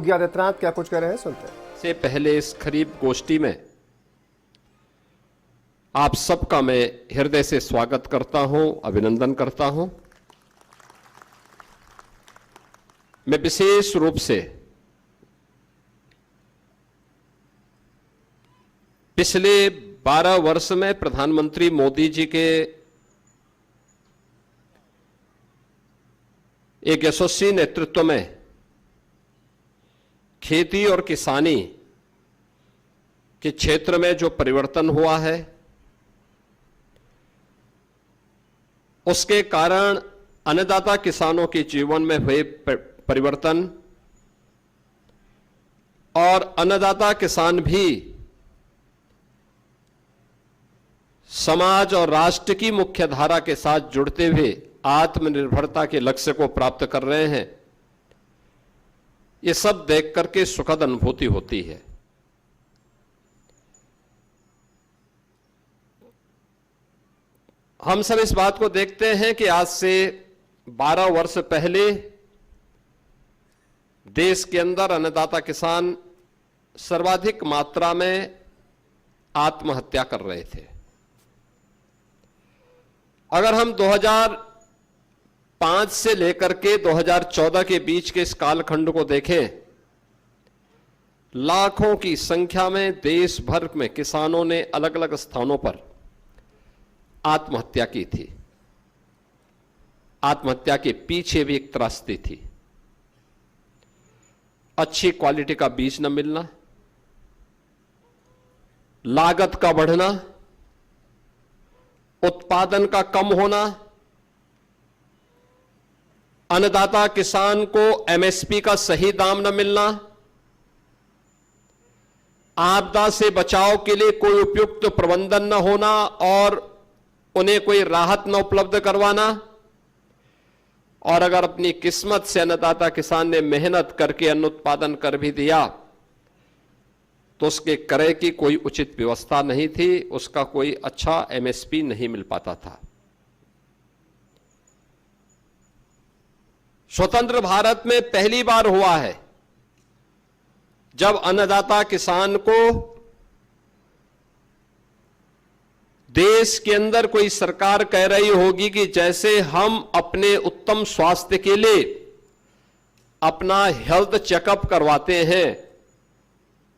योगी आदित्यनाथ क्या कुछ कह रहे हैं, सुनते हैं। से पहले इस खरीफ गोष्ठी में आप सबका मैं हृदय से स्वागत करता हूं, अभिनंदन करता हूं। मैं विशेष रूप से पिछले 12 वर्ष में प्रधानमंत्री मोदी जी के एक यशस्वी नेतृत्व में खेती और किसानी के क्षेत्र में जो परिवर्तन हुआ है, उसके कारण अन्नदाता किसानों के जीवन में हुए परिवर्तन और अन्नदाता किसान भी समाज और राष्ट्र की मुख्य धारा के साथ जुड़ते हुए आत्मनिर्भरता के लक्ष्य को प्राप्त कर रहे हैं। ये सब देख करके सुखद अनुभूति होती है। हम सब इस बात को देखते हैं कि आज से 12 वर्ष पहले देश के अंदर अन्नदाता किसान सर्वाधिक मात्रा में आत्महत्या कर रहे थे। अगर हम 2005 से लेकर के 2014 के बीच के इस कालखंड को देखें, लाखों की संख्या में देश भर में किसानों ने अलग अलग स्थानों पर आत्महत्या की थी। आत्महत्या के पीछे भी एक त्रासदी थी। अच्छी क्वालिटी का बीज न मिलना, लागत का बढ़ना, उत्पादन का कम होना, अन्नदाता किसान को एमएसपी का सही दाम न मिलना, आपदा से बचाव के लिए कोई उपयुक्त प्रबंधन न होना और उन्हें कोई राहत न उपलब्ध करवाना, और अगर अपनी किस्मत से अन्नदाता किसान ने मेहनत करके अन्न उत्पादन कर भी दिया तो उसके क्रय की कोई उचित व्यवस्था नहीं थी, उसका कोई अच्छा एमएसपी नहीं मिल पाता था। स्वतंत्र भारत में पहली बार हुआ है जब अन्नदाता किसान को देश के अंदर कोई सरकार कह रही होगी कि जैसे हम अपने उत्तम स्वास्थ्य के लिए अपना हेल्थ चेकअप करवाते हैं,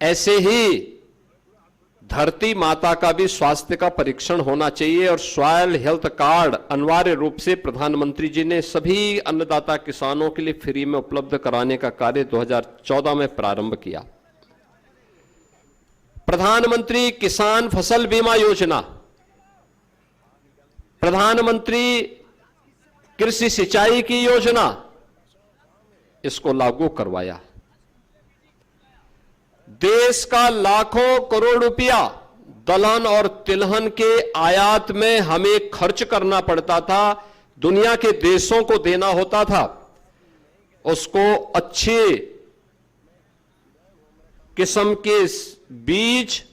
ऐसे ही धरती माता का भी स्वास्थ्य का परीक्षण होना चाहिए और सॉयल हेल्थ कार्ड अनिवार्य रूप से प्रधानमंत्री जी ने सभी अन्नदाता किसानों के लिए फ्री में उपलब्ध कराने का कार्य 2014 में प्रारंभ किया। प्रधानमंत्री किसान फसल बीमा योजना, प्रधानमंत्री कृषि सिंचाई की योजना, इसको लागू करवाया। देश का लाखों करोड़ रुपया दलहन और तिलहन के आयात में हमें खर्च करना पड़ता था, दुनिया के देशों को देना होता था, उसको अच्छे किस्म के बीज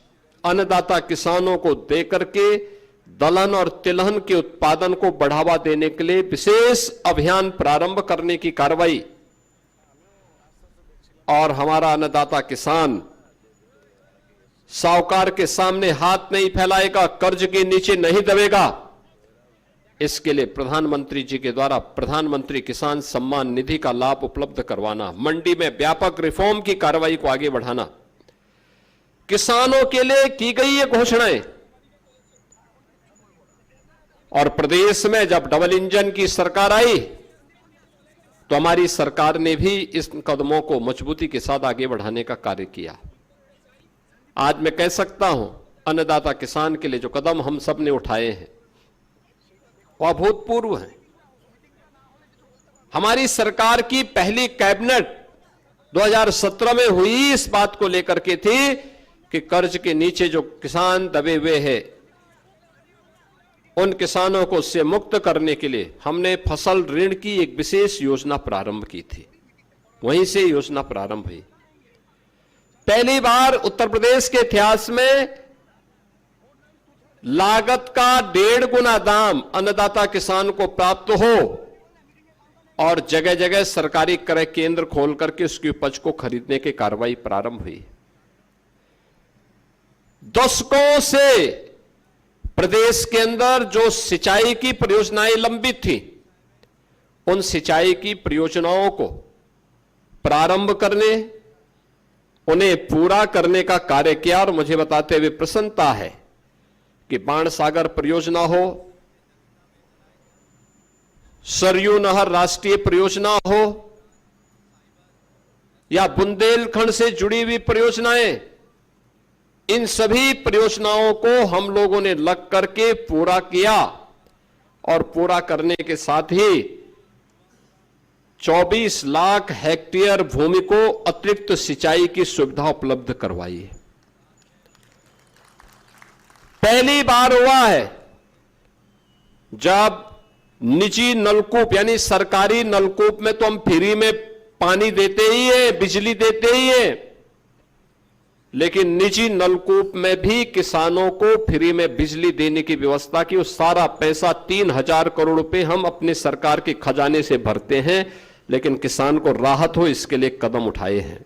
अन्नदाता किसानों को देकर के दलहन और तिलहन के उत्पादन को बढ़ावा देने के लिए विशेष अभियान प्रारंभ करने की कार्रवाई, और हमारा अन्नदाता किसान साहूकार के सामने हाथ नहीं फैलाएगा, कर्ज के नीचे नहीं दबेगा। इसके लिए प्रधानमंत्री जी के द्वारा प्रधानमंत्री किसान सम्मान निधि का लाभ उपलब्ध करवाना, मंडी में व्यापक रिफॉर्म की कार्रवाई को आगे बढ़ाना, किसानों के लिए की गई ये घोषणाएं, और प्रदेश में जब डबल इंजन की सरकार आई तो हमारी सरकार ने भी इस कदमों को मजबूती के साथ आगे बढ़ाने का कार्य किया। आज मैं कह सकता हूं, अन्नदाता किसान के लिए जो कदम हम सब ने उठाए हैं वह अभूतपूर्व हैं। हमारी सरकार की पहली कैबिनेट 2017 में हुई इस बात को लेकर के थी कि कर्ज के नीचे जो किसान दबे हुए हैं, उन किसानों को उससे मुक्त करने के लिए हमने फसल ऋण की एक विशेष योजना प्रारंभ की थी। वहीं से योजना प्रारंभ हुई। पहली बार उत्तर प्रदेश के इतिहास में लागत का 1.5 गुना दाम अन्नदाता किसान को प्राप्त हो, और जगह जगह सरकारी क्रय केंद्र खोल करके उसकी उपज को खरीदने की कार्रवाई प्रारंभ हुई। दशकों से प्रदेश के अंदर जो सिंचाई की परियोजनाएं लंबित थी, उन सिंचाई की परियोजनाओं को प्रारंभ करने, उन्हें पूरा करने का कार्य किया। और मुझे बताते हुए प्रसन्नता है कि बाणसागर परियोजना हो, सरयू नहर राष्ट्रीय परियोजना हो, या बुंदेलखंड से जुड़ी हुई परियोजनाएं, इन सभी परियोजनाओं को हम लोगों ने लग करके पूरा किया। और पूरा करने के साथ ही 24 लाख हेक्टेयर भूमि को अतिरिक्त सिंचाई की सुविधा उपलब्ध करवाई है। पहली बार हुआ है जब निजी नलकूप यानी सरकारी नलकूप में तो हम फ्री में पानी देते ही है, बिजली देते ही है, लेकिन निजी नलकूप में भी किसानों को फ्री में बिजली देने की व्यवस्था की। उस सारा पैसा 3000 करोड़ रुपए हम अपनी सरकार के खजाने से भरते हैं, लेकिन किसान को राहत हो इसके लिए कदम उठाए हैं।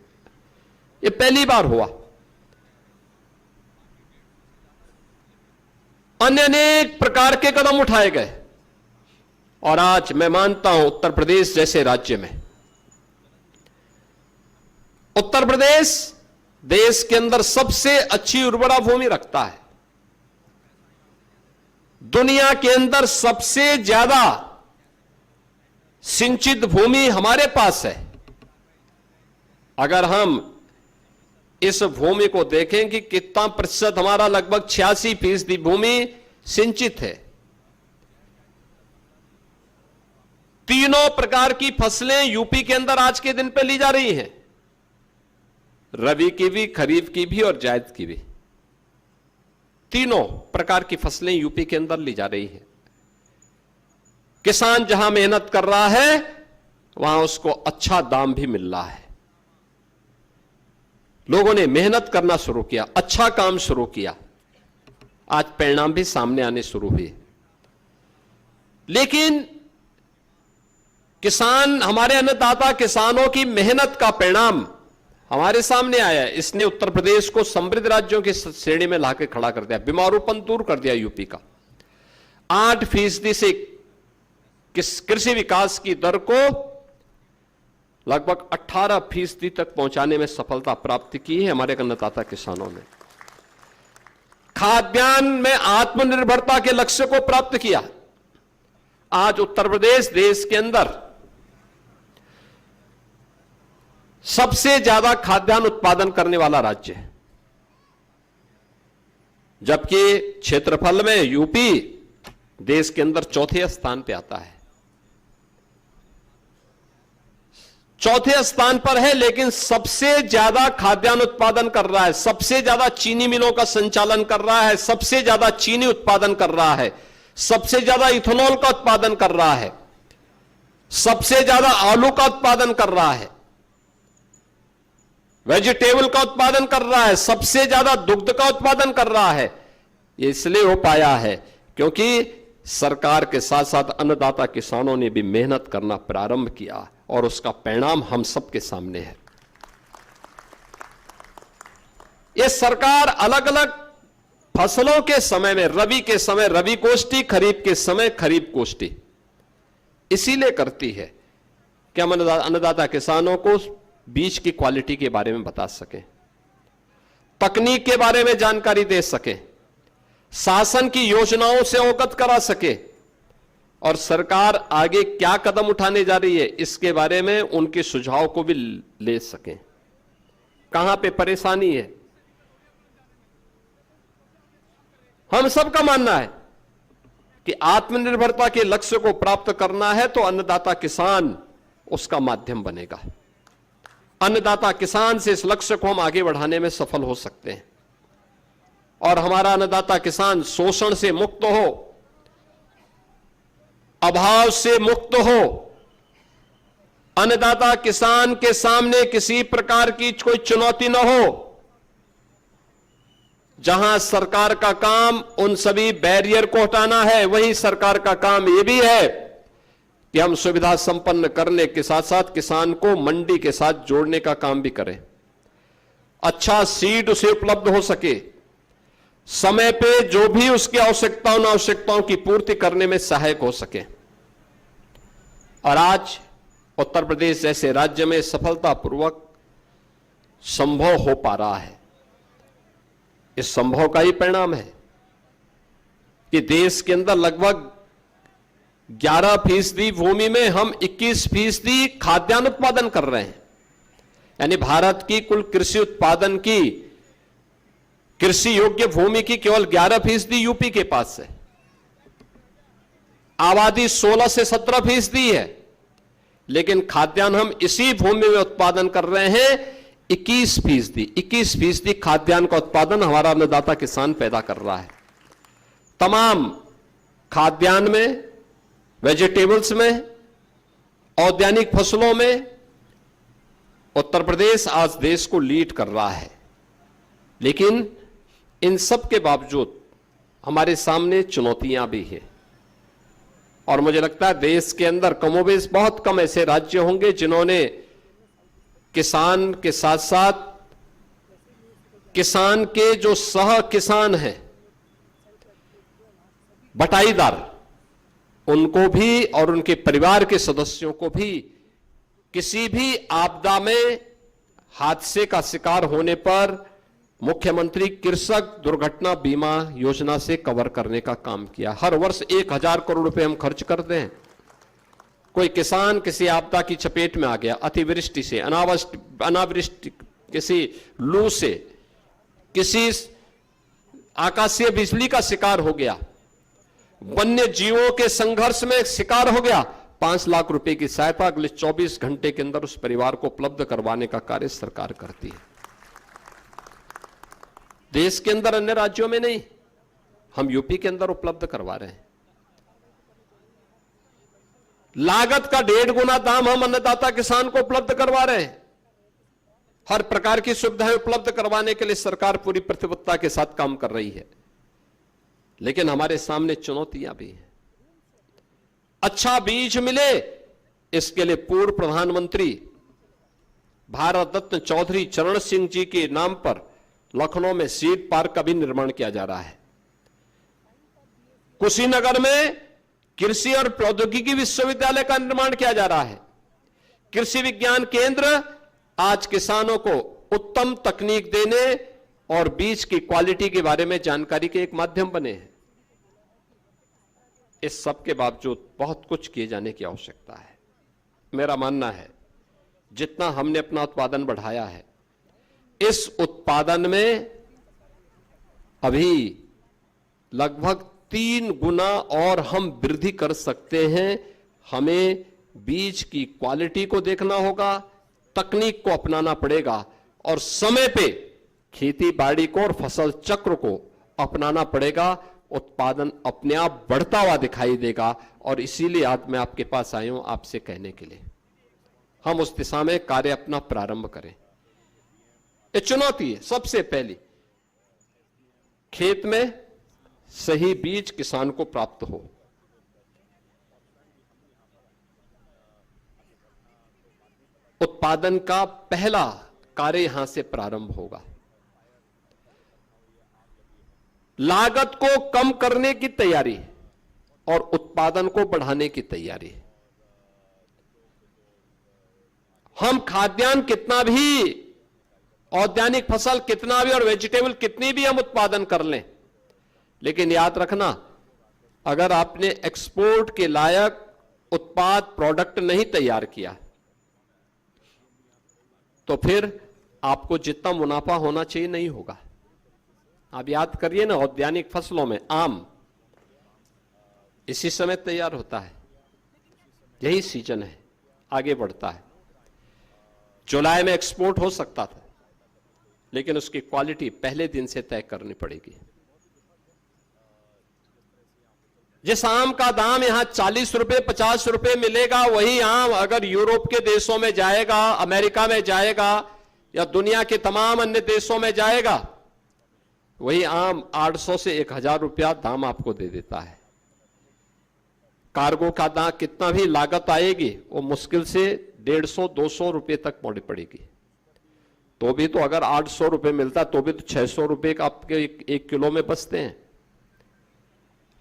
ये पहली बार हुआ। अन्य अनेक प्रकार के कदम उठाए गए और आज मैं मानता हूं उत्तर प्रदेश जैसे राज्य में, उत्तर प्रदेश देश के अंदर सबसे अच्छी उर्वरा भूमि रखता है। दुनिया के अंदर सबसे ज्यादा सिंचित भूमि हमारे पास है। अगर हम इस भूमि को देखें कि कितना प्रतिशत, हमारा लगभग 86% भूमि सिंचित है। तीनों प्रकार की फसलें यूपी के अंदर आज के दिन पे ली जा रही हैं, रबी की भी, खरीफ की भी और जायद की भी। तीनों प्रकार की फसलें यूपी के अंदर ली जा रही हैं। किसान जहां मेहनत कर रहा है वहां उसको अच्छा दाम भी मिल रहा है। लोगों ने मेहनत करना शुरू किया, अच्छा काम शुरू किया, आज परिणाम भी सामने आने शुरू हुए। लेकिन किसान, हमारे अन्नदाता किसानों की मेहनत का परिणाम हमारे सामने आया है। इसने उत्तर प्रदेश को समृद्ध राज्यों की श्रेणी में लाके खड़ा कर दिया, बीमारूपन दूर कर दिया यूपी का। 8% से कृषि विकास की दर को लगभग 18% तक पहुंचाने में सफलता प्राप्त की है हमारे अन्नदाता किसानों ने। खाद्यान्न में आत्मनिर्भरता के लक्ष्य को प्राप्त किया। आज उत्तर प्रदेश देश के अंदर सबसे ज्यादा खाद्यान्न उत्पादन करने वाला राज्य है, जबकि क्षेत्रफल में यूपी देश के अंदर चौथे स्थान पे आता है। चौथे स्थान पर है, लेकिन सबसे ज्यादा खाद्यान्न उत्पादन कर रहा है, सबसे ज्यादा चीनी मिलों का संचालन कर रहा है, सबसे ज्यादा चीनी उत्पादन कर रहा है, सबसे ज्यादा इथेनॉल का उत्पादन कर रहा है, सबसे ज्यादा आलू का उत्पादन कर रहा है, वेजिटेबल का उत्पादन कर रहा है, सबसे ज्यादा दुग्ध का उत्पादन कर रहा है। ये इसलिए हो पाया है क्योंकि सरकार के साथ साथ अन्नदाता किसानों ने भी मेहनत करना प्रारंभ किया और उसका परिणाम हम सबके सामने है। ये सरकार अलग अलग फसलों के समय में, रबी के समय रबी गोष्ठी, खरीफ के समय खरीफ गोष्ठी इसीलिए करती है कि हम अन्नदाता किसानों को बीज की क्वालिटी के बारे में बता सकें, तकनीक के बारे में जानकारी दे सकें, शासन की योजनाओं से अवगत करा सके और सरकार आगे क्या कदम उठाने जा रही है इसके बारे में उनके सुझाव को भी ले सकें। कहां पे परेशानी है, हम सबका मानना है कि आत्मनिर्भरता के लक्ष्य को प्राप्त करना है तो अन्नदाता किसान उसका माध्यम बनेगा। अन्नदाता किसान से इस लक्ष्य को हम आगे बढ़ाने में सफल हो सकते हैं और हमारा अन्नदाता किसान शोषण से मुक्त हो, अभाव से मुक्त हो, अन्नदाता किसान के सामने किसी प्रकार की कोई चुनौती न हो। जहां सरकार का काम उन सभी बैरियर को हटाना है, वहीं सरकार का काम यह भी है कि हम सुविधा संपन्न करने के साथ साथ किसान को मंडी के साथ जोड़ने का काम भी करें, अच्छा सीड उसे उपलब्ध हो सके, समय पे जो भी उसकी आवश्यकताओं की पूर्ति करने में सहायक हो सके। और आज उत्तर प्रदेश जैसे राज्य में सफलतापूर्वक संभव हो पा रहा है। इस संभव का ही परिणाम है कि देश के अंदर लगभग 11% भूमि में हम 21% खाद्यान्न उत्पादन कर रहे हैं। यानी भारत की कुल कृषि उत्पादन की कृषि योग्य भूमि की केवल 11% यूपी के पास है। आबादी 16 से 17% है, लेकिन खाद्यान्न हम इसी भूमि में उत्पादन कर रहे हैं 21% खाद्यान्न का उत्पादन हमारा अन्नदाता किसान पैदा कर रहा है। तमाम खाद्यान्न में, वेजिटेबल्स में, औद्यानिक फसलों में उत्तर प्रदेश आज देश को लीड कर रहा है। लेकिन इन सब के बावजूद हमारे सामने चुनौतियां भी हैं। और मुझे लगता है देश के अंदर कमोबेश बहुत कम ऐसे राज्य होंगे जिन्होंने किसान के साथ साथ किसान के जो सह किसान हैं, बटाईदार, उनको भी और उनके परिवार के सदस्यों को भी किसी भी आपदा में हादसे का शिकार होने पर मुख्यमंत्री कृषक दुर्घटना बीमा योजना से कवर करने का काम किया। हर वर्ष 1000 करोड़ रुपए हम खर्च करते हैं। कोई किसान किसी आपदा की चपेट में आ गया, अतिवृष्टि से, अनावृष्टि, किसी लू से, किसी आकाशीय बिजली का शिकार हो गया, वन्य जीवों के संघर्ष में शिकार हो गया, 5 लाख रुपए की सहायता अगले 24 घंटे के अंदर उस परिवार को उपलब्ध करवाने का कार्य सरकार करती है। देश के अंदर अन्य राज्यों में नहीं, हम यूपी के अंदर उपलब्ध करवा रहे हैं। लागत का 1.5 गुना दाम हम अन्नदाता किसान को उपलब्ध करवा रहे हैं। हर प्रकार की सुविधाएं उपलब्ध करवाने के लिए सरकार पूरी प्रतिबद्धता के साथ काम कर रही है। लेकिन हमारे सामने चुनौतियां भी हैं। अच्छा बीज मिले, इसके लिए पूर्व प्रधानमंत्री भारत रत्न चौधरी चरण सिंह जी के नाम पर लखनऊ में सीड पार्क का भी निर्माण किया जा रहा है। कुशीनगर में कृषि और प्रौद्योगिकी विश्वविद्यालय का निर्माण किया जा रहा है। कृषि विज्ञान केंद्र आज किसानों को उत्तम तकनीक देने और बीज की क्वालिटी के बारे में जानकारी के एक माध्यम बने हैं। इस सब के बावजूद बहुत कुछ किए जाने की आवश्यकता है। मेरा मानना है जितना हमने अपना उत्पादन बढ़ाया है, इस उत्पादन में अभी लगभग 3 गुना और हम वृद्धि कर सकते हैं। हमें बीज की क्वालिटी को देखना होगा, तकनीक को अपनाना पड़ेगा और समय पे खेती बाड़ी को और फसल चक्र को अपनाना पड़ेगा। उत्पादन अपने आप बढ़ता हुआ दिखाई देगा। और इसीलिए आज मैं आपके पास आया हूं आपसे कहने के लिए हम उस दिशा में कार्य अपना प्रारंभ करें। ये चुनौती है। सबसे पहली, खेत में सही बीज किसान को प्राप्त हो। उत्पादन का पहला कार्य यहां से प्रारंभ होगा। लागत को कम करने की तैयारी और उत्पादन को बढ़ाने की तैयारी। हम खाद्यान्न कितना भी, औद्यानिक फसल कितना भी और वेजिटेबल कितनी भी हम उत्पादन कर लें, लेकिन याद रखना, अगर आपने एक्सपोर्ट के लायक उत्पाद प्रोडक्ट नहीं तैयार किया तो फिर आपको जितना मुनाफा होना चाहिए नहीं होगा। आप याद करिए ना, औद्यानिक फसलों में आम इसी समय तैयार होता है, यही सीजन है, आगे बढ़ता है। जुलाई में एक्सपोर्ट हो सकता था, लेकिन उसकी क्वालिटी पहले दिन से तय करनी पड़ेगी। जिस आम का दाम यहां 40 रुपए 50 रुपए मिलेगा, वही आम अगर यूरोप के देशों में जाएगा, अमेरिका में जाएगा या दुनिया के तमाम अन्य देशों में जाएगा, वही आम 800 से 1000 रुपया दाम आपको दे देता है। कार्गो का दाम कितना भी लागत आएगी वो मुश्किल से 150-200 रुपए तक पड़ेगी। तो भी तो अगर 800 रुपए मिलता तो भी तो 600 रुपए का आपके एक किलो में बचते हैं।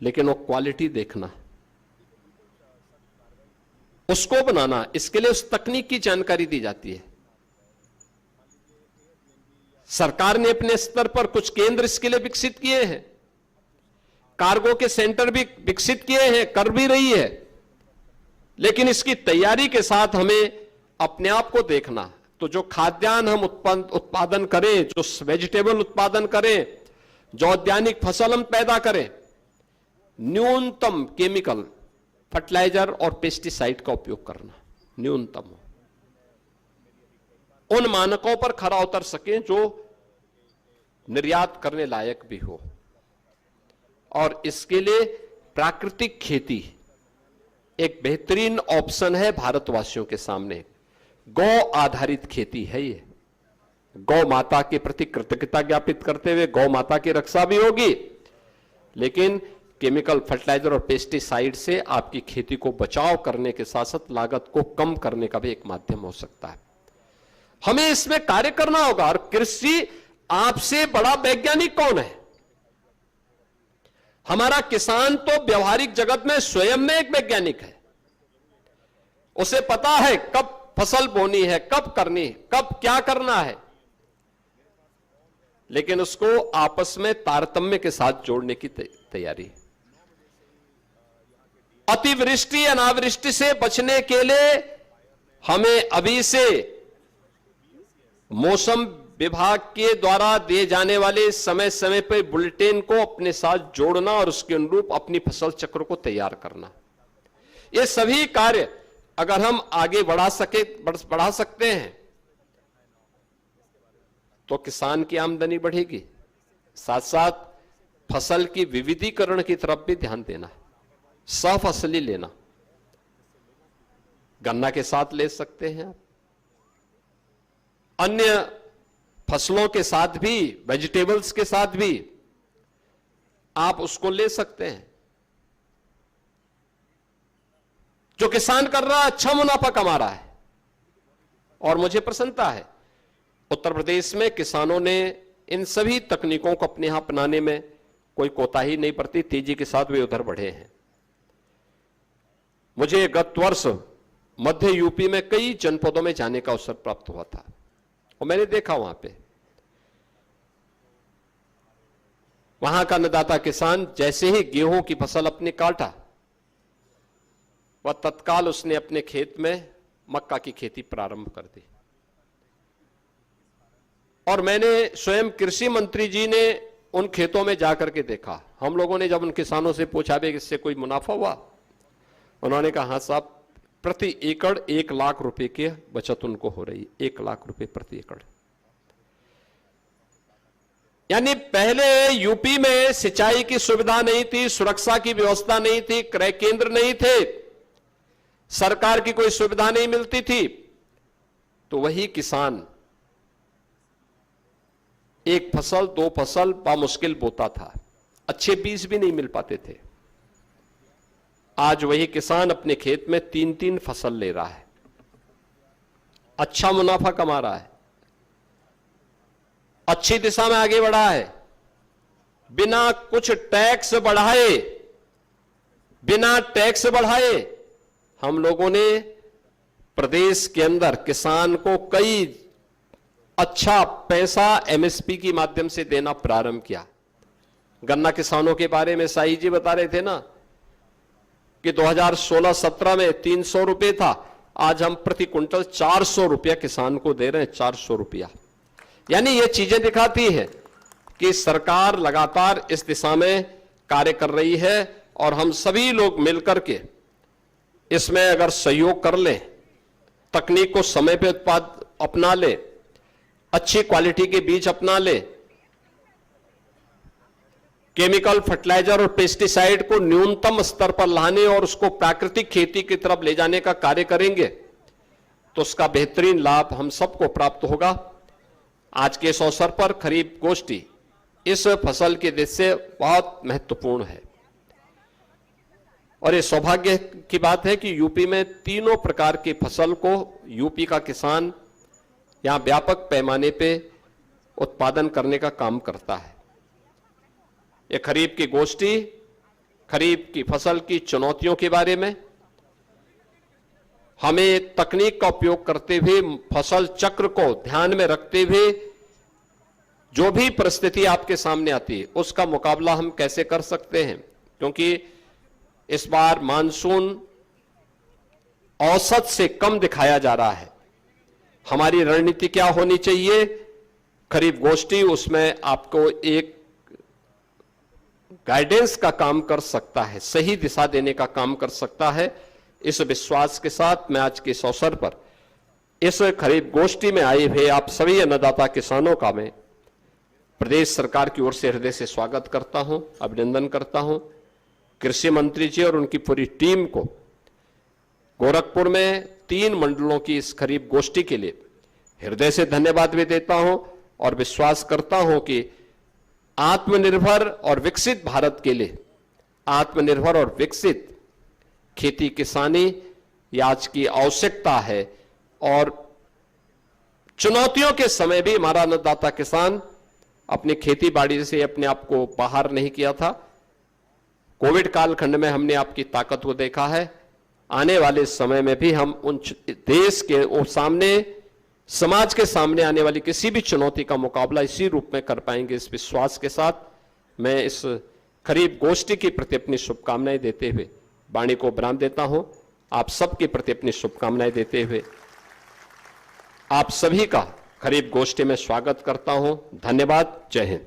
लेकिन वो क्वालिटी देखना, उसको बनाना, इसके लिए उस तकनीक की जानकारी दी जाती है। सरकार ने अपने स्तर पर कुछ केंद्र इसके लिए विकसित किए हैं, कार्गो के सेंटर भी विकसित किए हैं, कर भी रही है। लेकिन इसकी तैयारी के साथ हमें अपने आप को देखना। तो जो खाद्यान्न हम उत्पादन करें, जो वेजिटेबल उत्पादन करें, जो औद्यानिक फसल हम पैदा करें, न्यूनतम केमिकल, फर्टिलाइजर और पेस्टिसाइड का उपयोग करना न्यूनतम हो, उन मानकों पर खरा उतर सके जो निर्यात करने लायक भी हो। और इसके लिए प्राकृतिक खेती एक बेहतरीन ऑप्शन है भारतवासियों के सामने। गौ आधारित खेती है ये। गौ माता के प्रति कृतज्ञता ज्ञापित करते हुए गौ माता की रक्षा भी होगी, लेकिन केमिकल, फर्टिलाइजर और पेस्टिसाइड से आपकी खेती को बचाव करने के साथ साथ लागत को कम करने का भी एक माध्यम हो सकता है। हमें इसमें कार्य करना होगा। और कृषि, आपसे बड़ा वैज्ञानिक कौन है? हमारा किसान तो व्यवहारिक जगत में स्वयं में एक वैज्ञानिक है। उसे पता है कब फसल बोनी है, कब करनी है, कब क्या करना है, लेकिन उसको आपस में तारतम्य के साथ जोड़ने की तैयारी है। अतिवृष्टि, अनावृष्टि से बचने के लिए हमें अभी से मौसम विभाग के द्वारा दिए जाने वाले समय समय पर बुलेटिन को अपने साथ जोड़ना और उसके अनुरूप अपनी फसल चक्र को तैयार करना। ये सभी कार्य अगर हम आगे बढ़ा सकते हैं तो किसान की आमदनी बढ़ेगी, साथ साथ फसल की विविधीकरण की तरफ भी ध्यान देना, सफसली लेना। गन्ना के साथ ले सकते हैं, अन्य फसलों के साथ भी, वेजिटेबल्स के साथ भी आप उसको ले सकते हैं। जो किसान कर रहा है अच्छा मुनाफा कमा रहा है और मुझे प्रसन्नता है। उत्तर प्रदेश में किसानों ने इन सभी तकनीकों को अपने यहां अपनाने में कोई कोताही नहीं बरती, तेजी के साथ वे उधर बढ़े हैं। मुझे गत वर्ष मध्य यूपी में कई जनपदों में जाने का अवसर प्राप्त हुआ था और मैंने देखा वहां का अन्नदाता किसान जैसे ही गेहूं की फसल अपने काटा, वह तत्काल उसने अपने खेत में मक्का की खेती प्रारंभ कर दी। और मैंने स्वयं कृषि मंत्री जी ने उन खेतों में जाकर के देखा। हम लोगों ने जब उन किसानों से पूछा भी कि इससे कोई मुनाफा हुआ, उन्होंने कहा हाँ साहब, प्रति एकड़ 1 लाख रुपए की बचत उनको हो रही, 1 लाख रुपए प्रति एकड़। यानी पहले यूपी में सिंचाई की सुविधा नहीं थी, सुरक्षा की व्यवस्था नहीं थी, क्रय केंद्र नहीं थे, सरकार की कोई सुविधा नहीं मिलती थी, तो वही किसान 1 फसल 2 फसल बामुश्किल बोता था, अच्छे बीज भी नहीं मिल पाते थे। आज वही किसान अपने खेत में 3-3 फसल ले रहा है, अच्छा मुनाफा कमा रहा है, अच्छी दिशा में आगे बढ़ा है, बिना कुछ टैक्स बढ़ाए हम लोगों ने प्रदेश के अंदर किसान को कई अच्छा पैसा एमएसपी की माध्यम से देना प्रारंभ किया। गन्ना किसानों के बारे में साई जी बता रहे थे ना कि 2016-17 में 300 रुपए था, आज हम प्रति क्विंटल 400 रुपया किसान को दे रहे हैं, 400 रुपया। यानी ये चीजें दिखाती है कि सरकार लगातार इस दिशा में कार्य कर रही है और हम सभी लोग मिलकर के इसमें अगर सहयोग कर लें, तकनीक को समय पे उत्पाद अपना ले, अच्छी क्वालिटी के बीज अपना ले, केमिकल, फर्टिलाइजर और पेस्टिसाइड को न्यूनतम स्तर पर लाने और उसको प्राकृतिक खेती की तरफ ले जाने का कार्य करेंगे तो उसका बेहतरीन लाभ हम सबको प्राप्त होगा। आज के इस अवसर पर खरीफ गोष्ठी इस फसल की दृष्टि से बहुत महत्वपूर्ण है। और ये सौभाग्य की बात है कि यूपी में तीनों प्रकार की फसल को यूपी का किसान यहां व्यापक पैमाने पे उत्पादन करने का काम करता है। ये खरीफ की गोष्ठी खरीफ की फसल की चुनौतियों के बारे में, हमें तकनीक का उपयोग करते हुए फसल चक्र को ध्यान में रखते हुए जो भी परिस्थिति आपके सामने आती है उसका मुकाबला हम कैसे कर सकते हैं, क्योंकि इस बार मानसून औसत से कम दिखाया जा रहा है। हमारी रणनीति क्या होनी चाहिए? खरीफ गोष्ठी उसमें आपको एक गाइडेंस का काम कर सकता है, सही दिशा देने का काम कर सकता है। इस विश्वास के साथ मैं आज के इस अवसर पर इस खरीफ गोष्ठी में आए हुए आप सभी अन्नदाता किसानों का मैं प्रदेश सरकार की ओर से हृदय से स्वागत करता हूं, अभिनंदन करता हूं। कृषि मंत्री जी और उनकी पूरी टीम को गोरखपुर में 3 मंडलों की इस खरीफ गोष्ठी के लिए हृदय से धन्यवाद भी देता हूं और विश्वास करता हूं कि आत्मनिर्भर और विकसित भारत के लिए आत्मनिर्भर और विकसित खेती किसानी ये आज की आवश्यकता है। और चुनौतियों के समय भी हमारा अन्नदाता किसान अपनी खेती बाड़ी से अपने आप को बाहर नहीं किया था। कोविड कालखंड में हमने आपकी ताकत को देखा है। आने वाले समय में भी हम उन देश के सामने, समाज के सामने आने वाली किसी भी चुनौती का मुकाबला इसी रूप में कर पाएंगे। इस विश्वास के साथ मैं इस खरीफ गोष्ठी के प्रति अपनी शुभकामनाएं देते हुए वाणी को विराम देता हूं। आप सबके प्रति अपनी शुभकामनाएं देते हुए आप सभी का खरीफ गोष्ठी में स्वागत करता हूं। धन्यवाद। जय हिंद।